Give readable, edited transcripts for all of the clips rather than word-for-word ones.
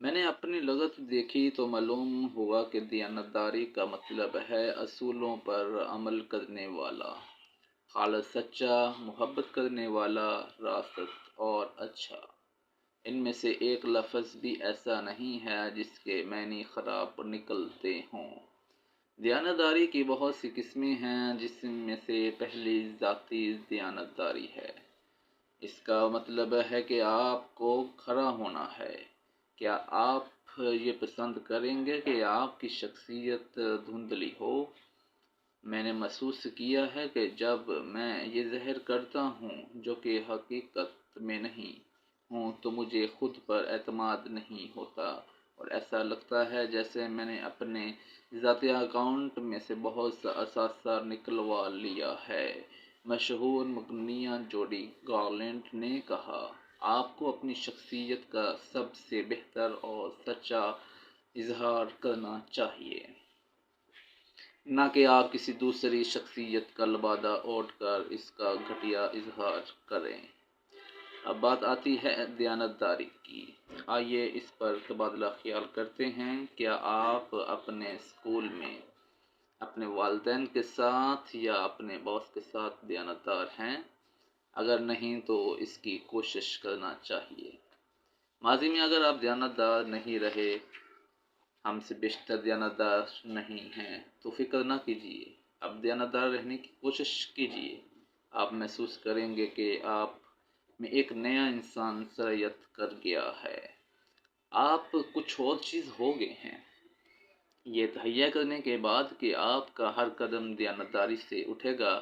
میں نے اپنی لغت دیکھی تو معلوم ہوا کہ دیانتداری کا مطلب ہے اصولوں پر عمل کرنے والا، خالص سچا، محبت کرنے والا، راست اور اچھا۔ ان میں سے ایک لفظ بھی ایسا نہیں ہے جس کے معنی خراب نکلتے ہوں۔ دیانتداری کی بہت سی قسمیں ہیں، جس میں سے پہلی ذاتی دیانتداری ہے۔ اس کا مطلب ہے کہ آپ کو کھرا ہونا ہے۔ کیا آپ یہ پسند کریں گے کہ آپ کی شخصیت دھندلی ہو؟ میں نے محسوس کیا ہے کہ جب میں یہ ظاہر کرتا ہوں جو کہ حقیقت میں نہیں ہوں تو مجھے خود پر اعتماد نہیں ہوتا، اور ایسا لگتا ہے جیسے میں نے اپنے ذاتی اکاؤنٹ میں سے بہت سا اثاثہ نکلوا لیا ہے۔ مشہور مغنیہ جوڈی گارلینڈ نے کہا، آپ کو اپنی شخصیت کا سب سے بہتر اور سچا اظہار کرنا چاہیے، نہ کہ آپ کسی دوسری شخصیت کا لبادہ اوڑھ کر اس کا گھٹیا اظہار کریں۔ اب بات آتی ہے دیانتداری کی۔ آئیے اس پر تبادلہ خیال کرتے ہیں۔ کیا آپ اپنے اسکول میں اپنے والدین کے ساتھ یا اپنے باس کے ساتھ دیانتدار ہیں؟ اگر نہیں تو اس کی کوشش کرنا چاہیے۔ ماضی میں اگر آپ دیانتدار نہیں رہے، ہم سے بیشتر دیانتدار نہیں ہیں، تو فکر نہ کیجیے، اب دیانتدار رہنے کی کوشش کیجیے۔ آپ محسوس کریں گے کہ آپ میں ایک نیا انسان سرایت کر گیا ہے، آپ کچھ اور چیز ہو گئے ہیں۔ یہ تہیہ کرنے کے بعد کہ آپ کا ہر قدم دیانتداری سے اٹھے گا،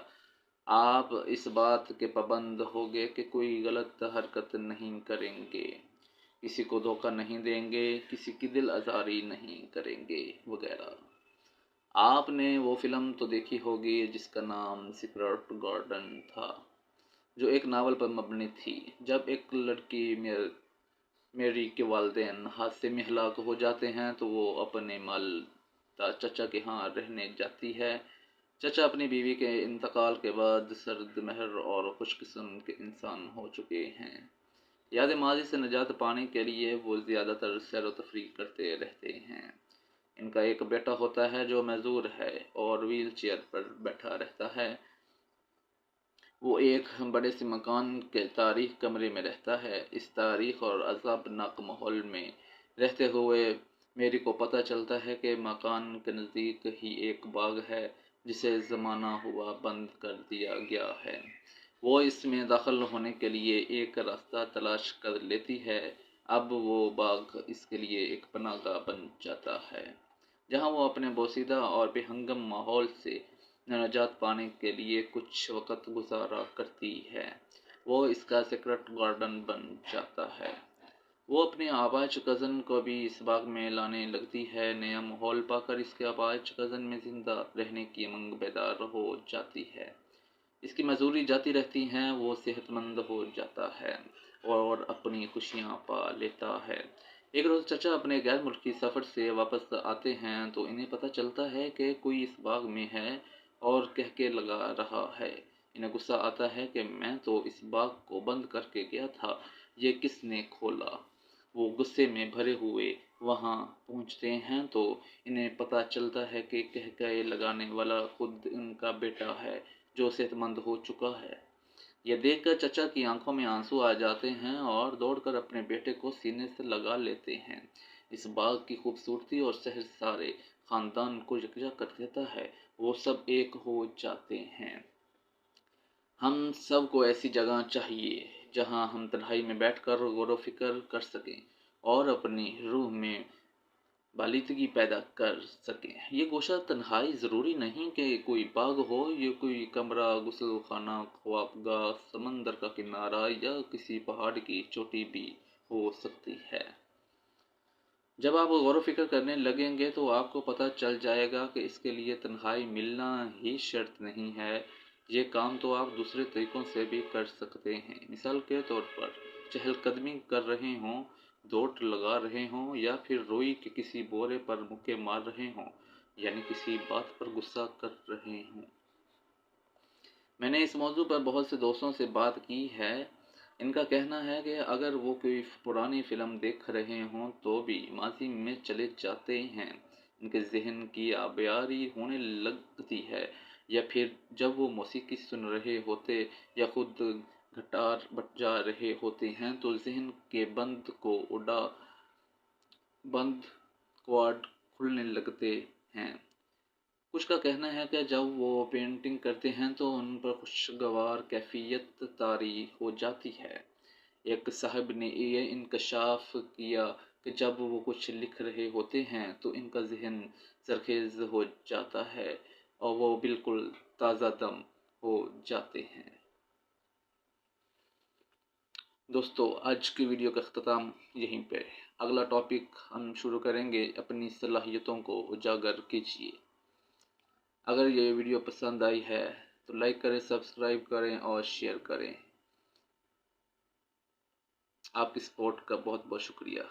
آپ اس بات کے پابند ہوگے کہ کوئی غلط حرکت نہیں کریں گے، کسی کو دھوکہ نہیں دیں گے، کسی کی دل آزاری نہیں کریں گے، وغیرہ۔ آپ نے وہ فلم تو دیکھی ہوگی جس کا نام سیکرٹ گارڈن تھا، جو ایک ناول پر مبنی تھی۔ جب ایک لڑکی میری کے والدین حادثے میں ہلاک ہو جاتے ہیں تو وہ اپنے مالدار چچا کے ہاں رہنے جاتی ہے۔ چچا اپنی بیوی کے انتقال کے بعد سرد مہر اور خوش قسم کے انسان ہو چکے ہیں۔ یاد ماضی سے نجات پانے کے لیے وہ زیادہ تر سیر و تفریح کرتے رہتے ہیں۔ ان کا ایک بیٹا ہوتا ہے جو معذور ہے اور ویل چیئر پر بیٹھا رہتا ہے۔ وہ ایک بڑے سے مکان کے تاریک کمرے میں رہتا ہے۔ اس تاریک اور عذابناک ماحول میں رہتے ہوئے میری کو پتہ چلتا ہے کہ مکان کے نزدیک ہی ایک باغ ہے جسے زمانہ ہوا بند کر دیا گیا ہے۔ وہ اس میں داخل ہونے کے لیے ایک راستہ تلاش کر لیتی ہے۔ اب وہ باغ اس کے لیے ایک پناہ گاہ بن جاتا ہے، جہاں وہ اپنے بوسیدہ اور بے ہنگم ماحول سے نجات پانے کے لیے کچھ وقت گزارا کرتی ہے۔ وہ اس کا سیکرٹ گارڈن بن جاتا ہے۔ وہ اپنے آبائش کزن کو بھی اس باغ میں لانے لگتی ہے۔ نیا ماحول پا کر اس کے آبائش کزن میں زندہ رہنے کی امنگ بیدار ہو جاتی ہے۔ اس کی معذوری جاتی رہتی ہیں، وہ صحت مند ہو جاتا ہے اور اپنی خوشیاں پا لیتا ہے۔ ایک روز چچا اپنے غیر ملکی سفر سے واپس آتے ہیں تو انہیں پتہ چلتا ہے کہ کوئی اس باغ میں ہے اور کہکے لگا رہا ہے۔ انہیں غصہ آتا ہے کہ میں تو اس باغ کو بند کر کے گیا تھا، یہ کس نے کھولا؟ وہ غصے میں بھرے ہوئے وہاں پہنچتے ہیں تو انہیں پتہ چلتا ہے کہ کہکے لگانے والا خود ان کا بیٹا ہے جو صحت مند ہو چکا ہے۔ یہ دیکھ کر چچا کی آنکھوں میں آنسو آ جاتے ہیں اور دوڑ کر اپنے بیٹے کو سینے سے لگا لیتے ہیں۔ اس باغ کی خوبصورتی اور شہر سارے خاندان کو یکجا کر دیتا ہے، وہ سب ایک ہو جاتے ہیں۔ ہم سب کو ایسی جگہ چاہیے جہاں ہم تنہائی میں بیٹھ کر غور و فکر کر سکیں اور اپنی روح میں بالیدگی پیدا کر سکیں۔ یہ گوشہ تنہائی ضروری نہیں کہ کوئی باغ ہو، یہ کوئی کمرہ، غسل خانہ، خوابگاہ، سمندر کا کنارہ یا کسی پہاڑ کی چوٹی بھی ہو سکتی ہے۔ جب آپ غور و فکر کرنے لگیں گے تو آپ کو پتہ چل جائے گا کہ اس کے لیے تنہائی ملنا ہی شرط نہیں ہے۔ یہ کام تو آپ دوسرے طریقوں سے بھی کر سکتے ہیں۔ مثال کے طور پر چہل قدمی کر رہے ہوں، دوڑ لگا رہے ہوں یا پھر روئی کے کسی بورے پر مکے مار رہے ہوں، یعنی کسی بات پر غصہ کر رہے ہوں۔ میں نے اس موضوع پر بہت سے دوستوں سے بات کی ہے۔ ان کا کہنا ہے کہ اگر وہ کوئی پرانی فلم دیکھ رہے ہوں تو بھی ماضی میں چلے جاتے ہیں، ان کے ذہن کی آبیاری ہونے لگتی ہے، یا پھر جب وہ موسیقی سن رہے ہوتے یا خود گٹار بجا رہے ہوتے ہیں تو ذہن کے بند کوارڈ کھلنے لگتے ہیں۔ کچھ کا کہنا ہے کہ جب وہ پینٹنگ کرتے ہیں تو ان پر خوشگوار کیفیت طاری ہو جاتی ہے۔ ایک صاحب نے یہ انکشاف کیا کہ جب وہ کچھ لکھ رہے ہوتے ہیں تو ان کا ذہن زرخیز ہو جاتا ہے اور وہ بالکل تازہ دم ہو جاتے ہیں۔ دوستو، آج کی ویڈیو کا اختتام یہیں پہ۔ اگلا ٹاپک ہم شروع کریں گے، اپنی صلاحیتوں کو اجاگر کیجیے۔ اگر یہ ویڈیو پسند آئی ہے تو لائک کریں، سبسکرائب کریں اور شیئر کریں۔ آپ کی سپورٹ کا بہت بہت شکریہ۔